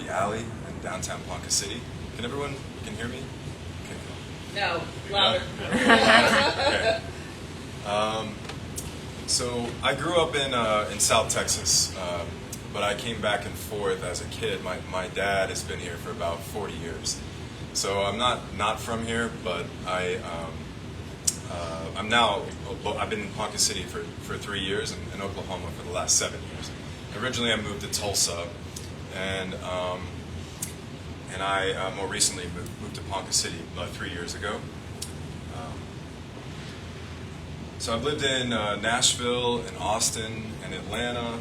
the Alley in downtown Ponca City. Can hear me? Okay, cool. No, louder. Okay. So I grew up in South Texas, but I came back and forth as a kid. My dad has been here for about 40 years. So I'm not from here, but I've been in Ponca City for 3 years and in Oklahoma for the last 7 years. Originally I moved to Tulsa, and I more recently moved to Ponca City about 3 years ago. So I've lived in Nashville, and Austin, and Atlanta,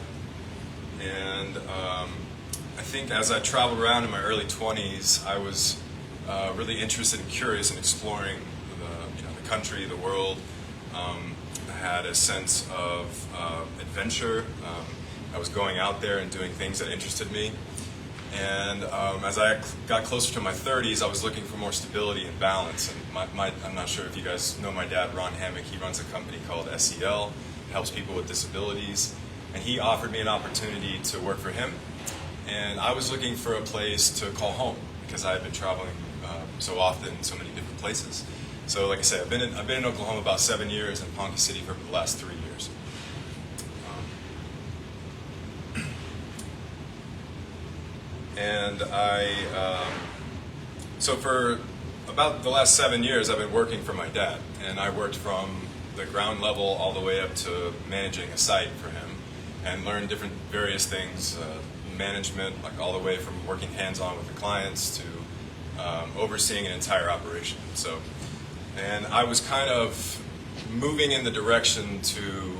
and I think as I traveled around in my early 20s, I was really interested and curious in exploring the country, the world. I had a sense of adventure. I was going out there and doing things that interested me. And as I got closer to my 30s, I was looking for more stability and balance. And I'm not sure if you guys know my dad, Ron Hammock. He runs a company called SEL, helps people with disabilities. And he offered me an opportunity to work for him. And I was looking for a place to call home because I had been traveling so often, so many different places. So like I said, I've been in Oklahoma about 7 years and Ponca City for the last 3 years. And so for about the last 7 years, I've been working for my dad, and I worked from the ground level all the way up to managing a site for him, and learned various things, management, like all the way from working hands-on with the clients to overseeing an entire operation. So, and I was kind of moving in the direction to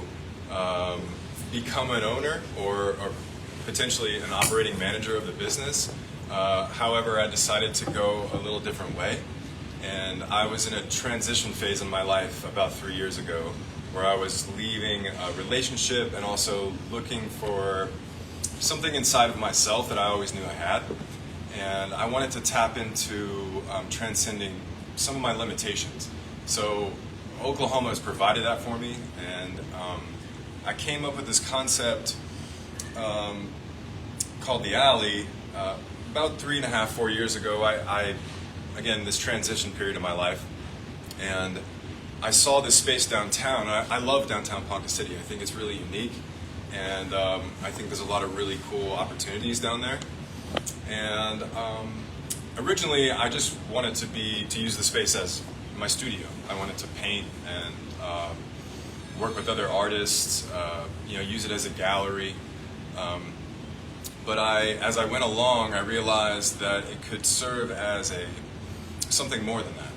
become an owner or potentially an operating manager of the business. However, I decided to go a little different way. And I was in a transition phase in my life about 3 years ago where I was leaving a relationship and also looking for something inside of myself that I always knew I had. And I wanted to tap into transcending some of my limitations. So Oklahoma has provided that for me, and I came up with this concept called the Alley about 3.5, 4 years ago. Again, this transition period of my life, and I saw this space downtown. I love downtown Ponca City. I think it's really unique, and I think there's a lot of really cool opportunities down there. And originally, I just wanted to use the space as my studio. I wanted to paint and work with other artists, use it as a gallery. But as I went along, I realized that it could serve as something more than that.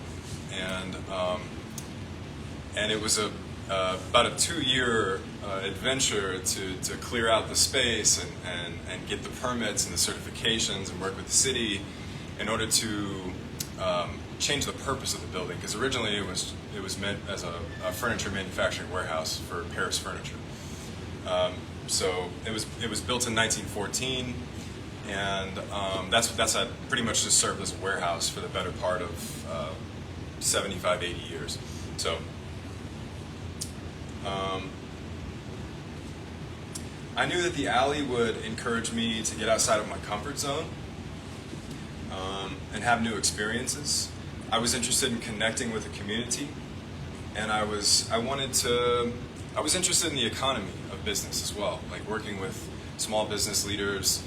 And it was about a 2-year adventure to clear out the space and get the permits and the certifications and work with the city in order to change the purpose of the building. Because originally it was meant as a furniture manufacturing warehouse for Paris furniture. So it was built in 1914, and that's pretty much just served as a warehouse for the better part of 75, 80 years. So I knew that the Alley would encourage me to get outside of my comfort zone and have new experiences. I was interested in connecting with the community, and I was interested in the economy of business as well, like working with small business leaders,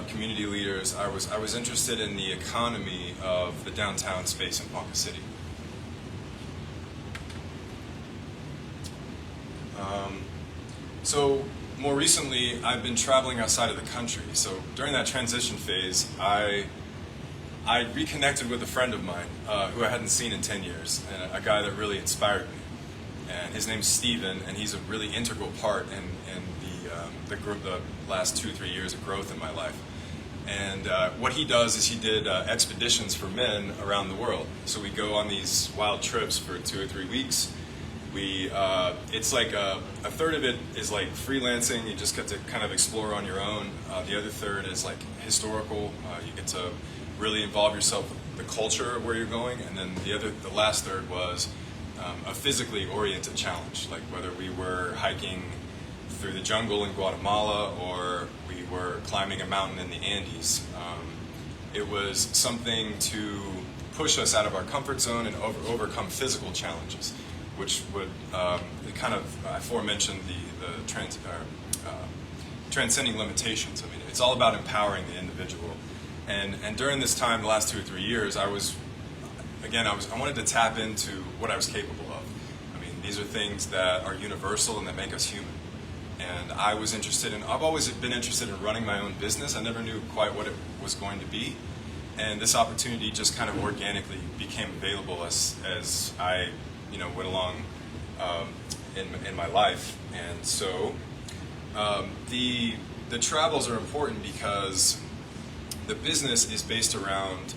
community leaders. I was interested in the economy of the downtown space in Ponca City. So more recently, I've been traveling outside of the country. So during that transition phase, I reconnected with a friend of mine who I hadn't seen in 10 years, and a guy that really inspired me. And his name's Steven, and he's a really integral part in the last 2-3 years of growth in my life. And what he does is he did expeditions for men around the world. So we go on these wild trips for 2 or 3 weeks. It's like a third of it is like freelancing. You just get to kind of explore on your own. The other third is like historical. You get to really involve yourself with the culture of where you're going. And then the last third was a physically oriented challenge, like whether we were hiking through the jungle in Guatemala, or we were climbing a mountain in the Andes. It was something to push us out of our comfort zone and overcome physical challenges, which would kind of aforementioned the transcending limitations. I mean, it's all about empowering the individual. And during this time, the last 2 or 3 years, I wanted to tap into what I was capable of. I mean, these are things that are universal and that make us human. And I've always been interested in running my own business. I never knew quite what it was going to be. And this opportunity just kind of organically became available as I, went along in my life. And so the travels are important because the business is based around,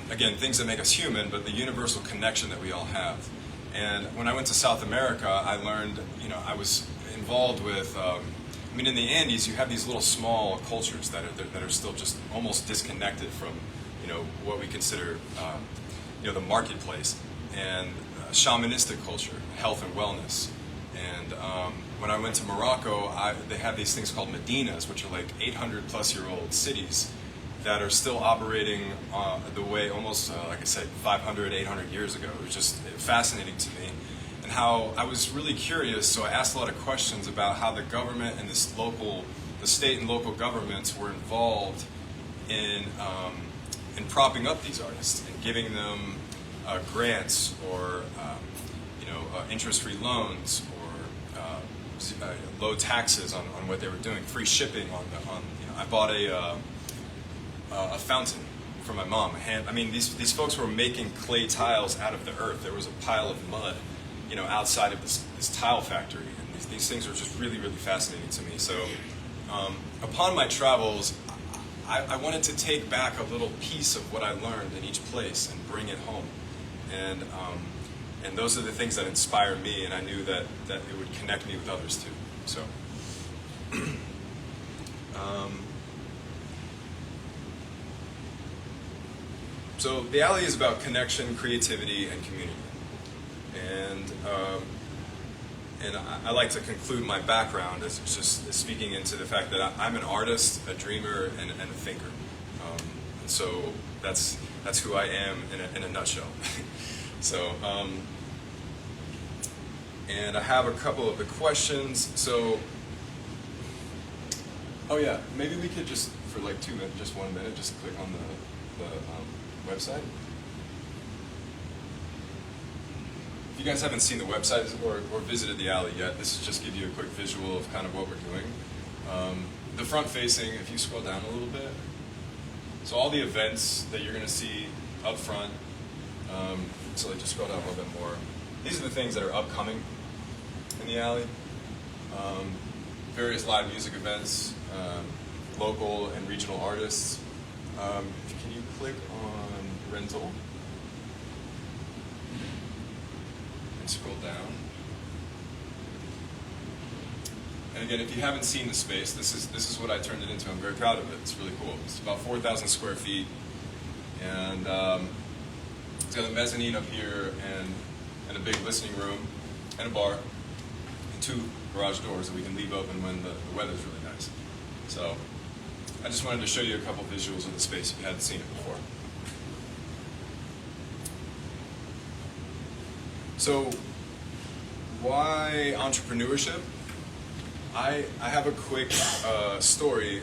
again, things that make us human, but the universal connection that we all have. And when I went to South America, I learned, I was involved with, in the Andes, you have these little small cultures that are still just almost disconnected from, what we consider, the marketplace, and shamanistic culture, health and wellness. And when I went to Morocco, they have these things called Medinas, which are like 800-plus-year-old cities that are still operating the way almost, like I said, 500, 800 years ago. It was just fascinating to me. And how I was really curious, so I asked a lot of questions about how the government and the state and local governments were involved in propping up these artists and giving them grants or interest-free loans or low taxes on what they were doing, free shipping I bought a fountain for my mom. These folks were making clay tiles out of the earth. There was a pile of mud, outside of this tile factory, and these things are just really, really fascinating to me. So, upon my travels, I wanted to take back a little piece of what I learned in each place and bring it home, and those are the things that inspire me, and I knew that it would connect me with others too. So. So the alley is about connection, creativity, and community. And I like to conclude my background as just speaking into the fact that I'm an artist, a dreamer, and a thinker. And so that's who I am in a nutshell. So, and I have a couple of the questions. So, oh yeah, maybe we could just, for like 2 minutes, just 1 minute, just click on the website. If you guys haven't seen the website or visited the alley yet, this is just give you a quick visual of kind of what we're doing. The front facing, if you scroll down a little bit, so all the events that you're going to see up front, so like just scroll down a little bit more. These are the things that are upcoming in the alley. Various live music events, local and regional artists. Can you click on rental? And scroll down. And again, if you haven't seen the space, this is what I turned it into. I'm very proud of it. It's really cool. It's about 4,000 square feet, and it's got a mezzanine up here and a big listening room and a bar and 2 garage doors that we can leave open when the weather's really nice. So I just wanted to show you a couple visuals of the space if you hadn't seen it before. So why entrepreneurship? I have a quick story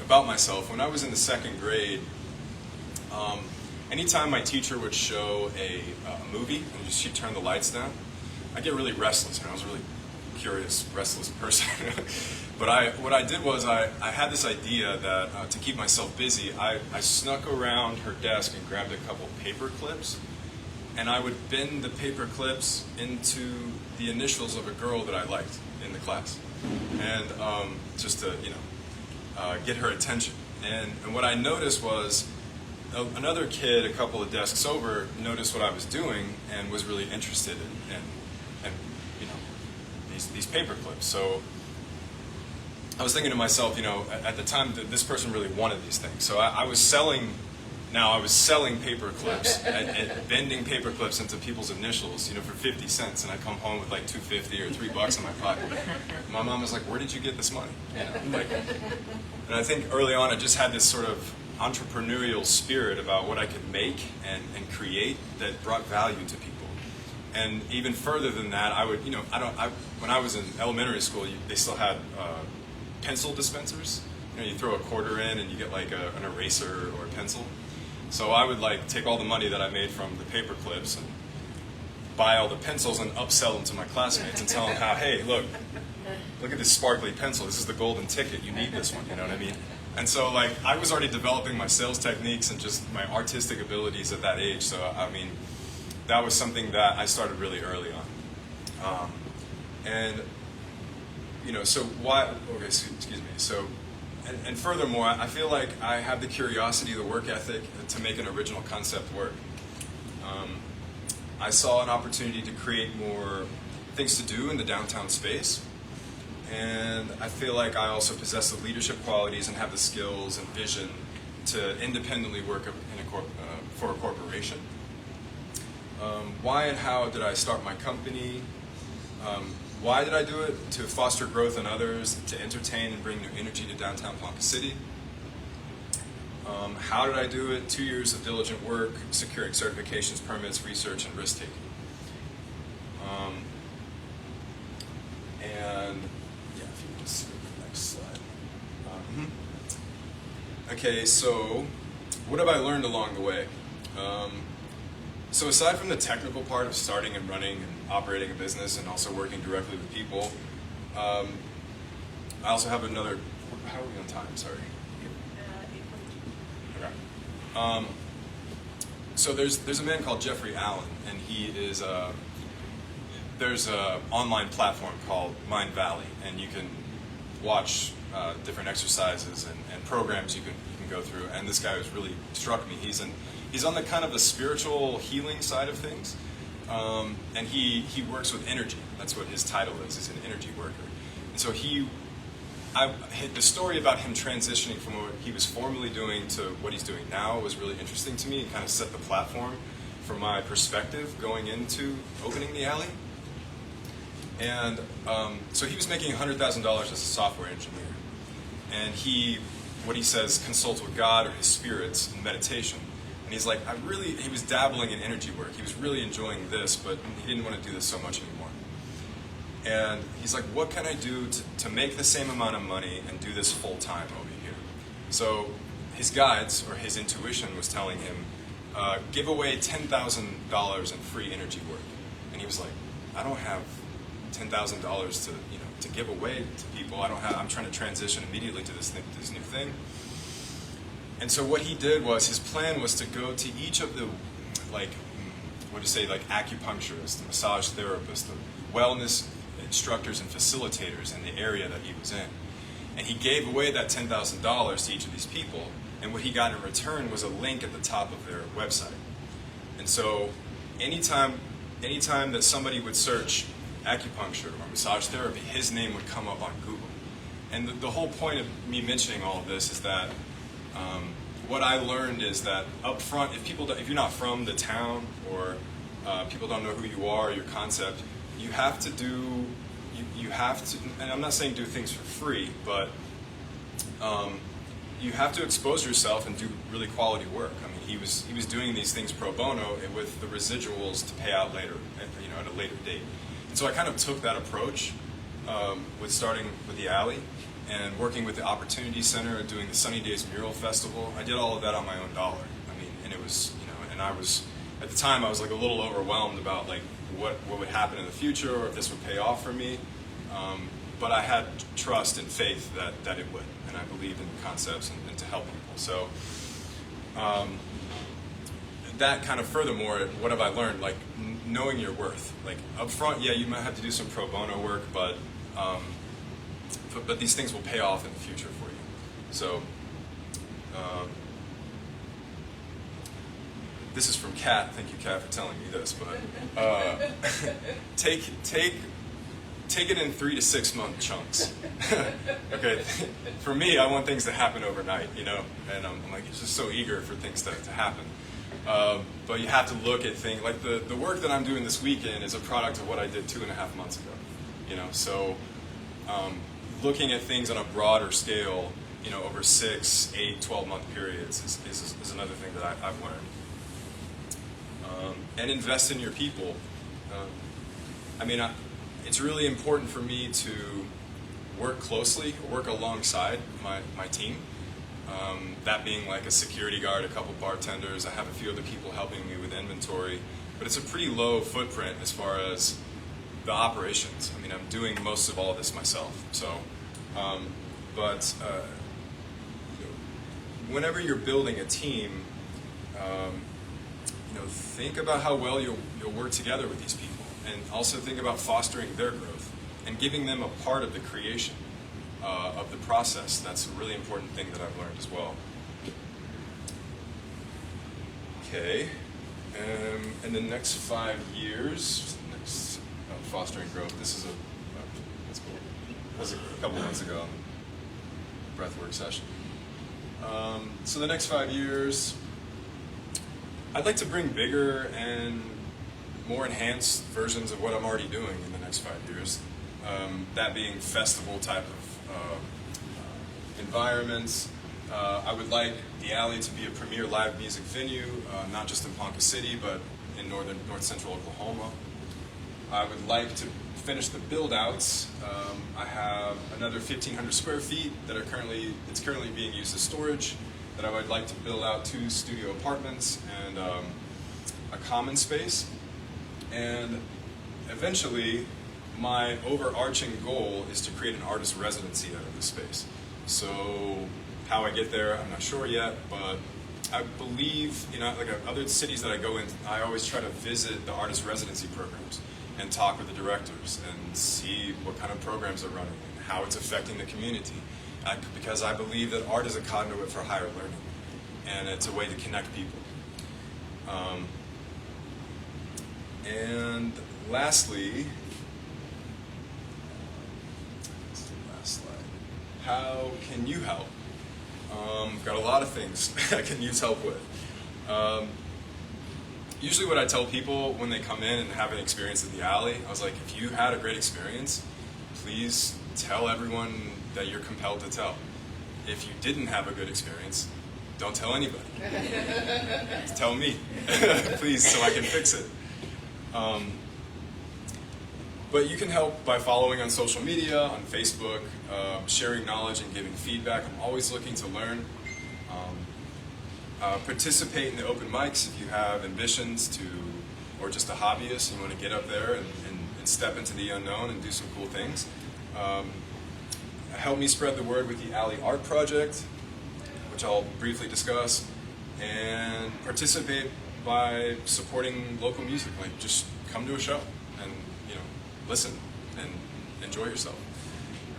about myself. When I was in the 2nd grade, anytime my teacher would show a movie and she'd turn the lights down, I'd get really restless. I was a really curious, restless person. But what I did was I had this idea that to keep myself busy, I snuck around her desk and grabbed a couple paper clips, and I would bend the paper clips into the initials of a girl that I liked in the class, and just to get her attention. And what I noticed was another kid a couple of desks over noticed what I was doing and was really interested in these paper clips. So I was thinking to myself, at the time that this person really wanted these things. So I was selling Now I was selling paper clips, and bending paper clips into people's initials, for 50 cents, and I come home with like $2.50 or $3 in my pocket. My mom was like, "Where did you get this money?" And I think early on I just had this sort of entrepreneurial spirit about what I could make and create that brought value to people. And even further than that, I would, when I was in elementary school, they still had pencil dispensers. You throw a quarter in and you get like an eraser or a pencil. So I would take all the money that I made from the paper clips and buy all the pencils and upsell them to my classmates and tell them how, hey, look at this sparkly pencil. This is the golden ticket. You need this one. You know what I mean? And so I was already developing my sales techniques and just my artistic abilities at that age. So I mean, that was something that I started really early on. So why? Okay, excuse me. So. And furthermore, I feel like I have the curiosity, the work ethic to make an original concept work. I saw an opportunity to create more things to do in the downtown space. And I feel like I also possess the leadership qualities and have the skills and vision to independently work for a corporation. Why and how did I start my company? Why did I do it? To foster growth in others, to entertain and bring new energy to downtown Ponca City. How did I do it? 2 years of diligent work, securing certifications, permits, research, and risk-taking. If you want to see the next slide. Okay, so what have I learned along the way? So aside from the technical part of starting and running and operating a business and also working directly with people, I also have another, how are we on time, sorry? Okay. So there's a man called Jeffrey Allen, and he is, there's an online platform called Mind Valley, and you can watch different exercises and programs you can go through, and this guy has really struck me. He's on the kind of the spiritual healing side of things, and he works with energy. That's what his title is. He's an energy worker. And so the story about him transitioning from what he was formerly doing to what he's doing now was really interesting to me and kind of set the platform for my perspective going into opening the alley. And so he was making $100,000 as a software engineer, and what he says, consults with God or his spirits in meditation. And he's like, he was dabbling in energy work. He was really enjoying this, but he didn't want to do this so much anymore. And he's like, what can I do to make the same amount of money and do this full time over here? So his guides, or his intuition, was telling him, give away $10,000 in free energy work. And he was like, I don't have $10,000 to give away to people. I'm trying to transition immediately to this new thing. And so what he did was, his plan was to go to each of the, acupuncturists, the massage therapists, the wellness instructors and facilitators in the area that he was in. And he gave away that $10,000 to each of these people, and what he got in return was a link at the top of their website. And so anytime that somebody would search acupuncture or massage therapy, his name would come up on Google. And the whole point of me mentioning all of this is that what I learned is that up front, if you're not from the town, or people don't know who you are, your concept, you have to, and I'm not saying do things for free, but you have to expose yourself and do really quality work. I mean, he was doing these things pro bono with the residuals to pay out later, at a later date. And so I kind of took that approach with starting with the alley and working with the Opportunity Center and doing the Sunny Days Mural Festival. I did all of that on my own dollar. I mean, and it was, and I was, at the time I was a little overwhelmed about what would happen in the future, or if this would pay off for me. But I had trust and faith that it would, and I believed in the concepts and to help people. So that kind of, furthermore, what have I learned? Knowing your worth. Up front, yeah, you might have to do some pro bono work, but these things will pay off in the future for you. So this is from Kat. Thank you, Kat, for telling me this. But take take it in 3 to 6 month chunks. Okay, for me, I want things to happen overnight, you know, and I'm like, just so eager for things to happen. But you have to look at things, like the work that I'm doing this weekend is a product of what I did 2.5 months ago, you know, so looking at things on a broader scale, you know, over 6, 8, 12-month periods is another thing that I've learned. And invest in your people. I mean, it's really important for me to work closely, work alongside my team. That being like a security guard, a couple bartenders. I have a few other people helping me with inventory, but it's a pretty low footprint as far as the operations. I mean, I'm doing most of all of this myself. So, whenever you're building a team, you know, think about how well you'll work together with these people, and also think about fostering their growth and giving them a part of the creation of the process. That's a really important thing that I've learned as well. Okay, in the next 5 years, fostering growth. This is that's cool. That was a couple months ago on the breathwork session. So the next 5 years, I'd like to bring bigger and more enhanced versions of what I'm already doing in the next 5 years. That being festival type of environments. I would like the Alley to be a premier live music venue, not just in Ponca City, but in north central Oklahoma. I would like to finish the build-outs. I have another 1,500 square feet that it's currently being used as storage, that I would like to build out 2 studio apartments and a common space. And eventually, my overarching goal is to create an artist residency out of this space. So how I get there, I'm not sure yet, but I believe, you know, like other cities that I go in, I always try to visit the artist residency programs and talk with the directors and see what kind of programs they're running and how it's affecting the community. Because I believe that art is a conduit for higher learning, and it's a way to connect people. And lastly, last slide. How can you help? Got a lot of things I can use help with. Usually what I tell people when they come in and have an experience at the Alley, I was like, if you had a great experience, please tell everyone that you're compelled to tell. If you didn't have a good experience, don't tell anybody. Tell me, please, so I can fix it. But you can help by following on social media, on Facebook, sharing knowledge and giving feedback. I'm always looking to learn. Participate in the open mics if you have ambitions to, or just a hobbyist, and you want to get up there and step into the unknown and do some cool things. Help me spread the word with the Alley Art Project, which I'll briefly discuss, and participate by supporting local music. Like, just come to a show and, you know, listen and enjoy yourself.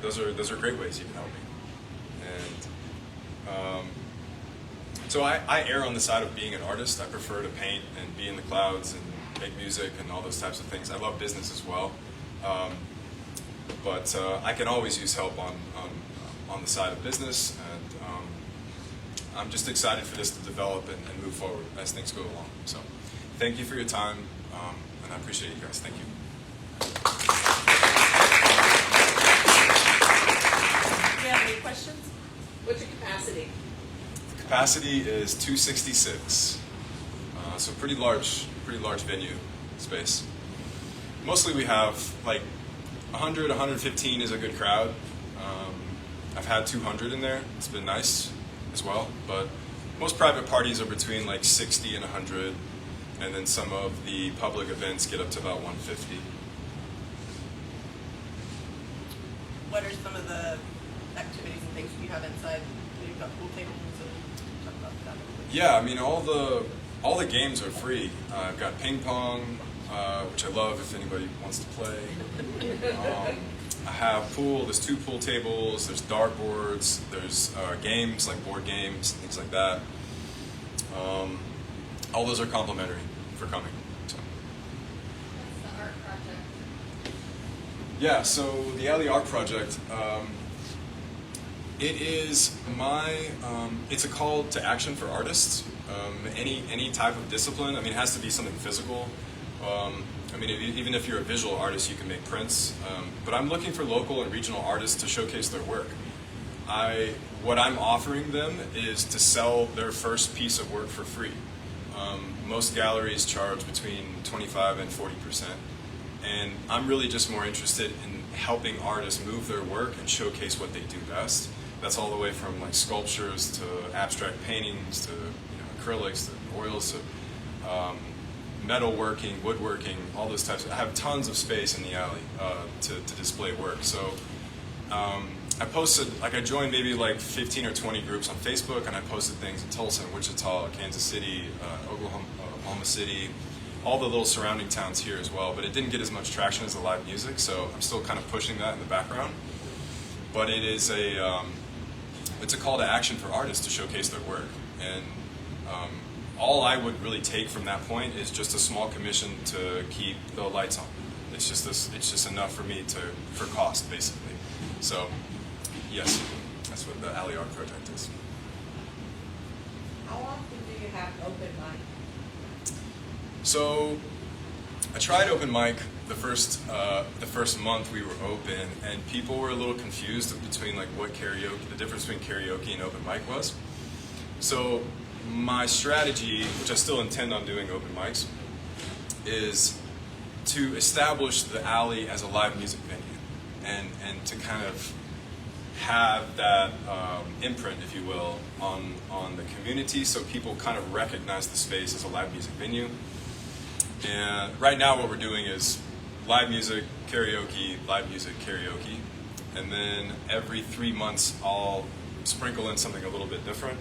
Those are great ways you can help me. And so I err on the side of being an artist. I prefer to paint and be in the clouds and make music and all those types of things. I love business as well. But I can always use help on the side of business, and I'm just excited for this to develop and move forward as things go along. So thank you for your time, and I appreciate you guys. Thank you. Do you have any questions? What's your capacity? The capacity is 266, so pretty large venue space. Mostly we have like 100, 115 is a good crowd. I've had 200 in there. It's been nice as well, but most private parties are between like 60 and 100, and then some of the public events get up to about 150. What are some of the activities and things you have inside? You've got pool tables and talk about that. Yeah, I mean all the games are free. I've got ping pong, which I love if anybody wants to play. I have pool. There's 2 pool tables. There's dartboards. There's games like board games, things like that. All those are complimentary for coming. So. What's the art project? Yeah, so the Alley Art Project, it is it's a call to action for artists. Any type of discipline. I mean, it has to be something physical. I mean, even if you're a visual artist, you can make prints. But I'm looking for local and regional artists to showcase their work. What I'm offering them is to sell their first piece of work for free. Most galleries charge between 25 and 40%. And I'm really just more interested in helping artists move their work and showcase what they do best. That's all the way from like sculptures to abstract paintings to acrylics to oils to metalworking, woodworking, all those types. I have tons of space in the alley to display work. So I posted, I joined maybe like 15 or 20 groups on Facebook, and I posted things in Tulsa, Wichita, Kansas City, Oklahoma City, all the little surrounding towns here as well. But it didn't get as much traction as the live music, so I'm still kind of pushing that in the background. But it is it's a call to action for artists to showcase their work. And all I would really take from that point is just a small commission to keep the lights on. It's just enough for me for cost, basically. So, yes, that's what the Alley Art Project is. How often do you have open mic? So, I tried open mic the first month we were open, and people were a little confused between like what the difference between karaoke and open mic was. So my strategy, which I still intend on doing open mics, is to establish the alley as a live music venue, and to kind of have that imprint, if you will, on the community, so people kind of recognize the space as a live music venue. And right now what we're doing is live music, karaoke, and then every 3 months I'll sprinkle in something a little bit different.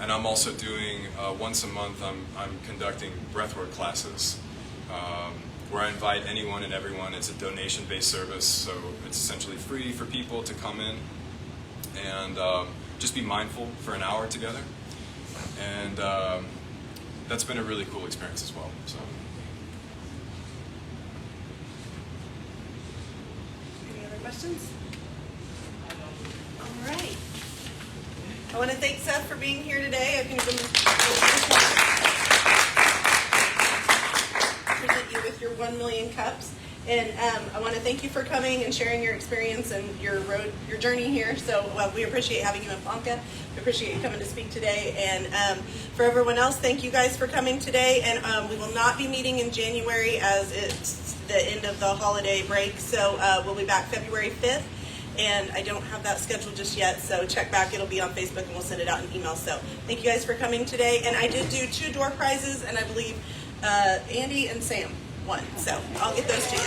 And I'm also doing, once a month, I'm conducting breathwork classes, where I invite anyone and everyone. It's a donation-based service, so it's essentially free for people to come in and just be mindful for an hour together. And that's been a really cool experience as well. So. Any other questions? All right. I want to thank Seth for being here today. I think present you with your 1 million cups. And I want to thank you for coming and sharing your experience and your journey here. So we appreciate having you in Ponca. We appreciate you coming to speak today. And for everyone else, thank you guys for coming today. And we will not be meeting in January as it's the end of the holiday break. So we'll be back February 5th. And I don't have that scheduled just yet, so check back. It'll be on Facebook, and we'll send it out in email. So thank you guys for coming today. And I did do 2 door prizes, and I believe Andy and Sam won. So I'll get those to you.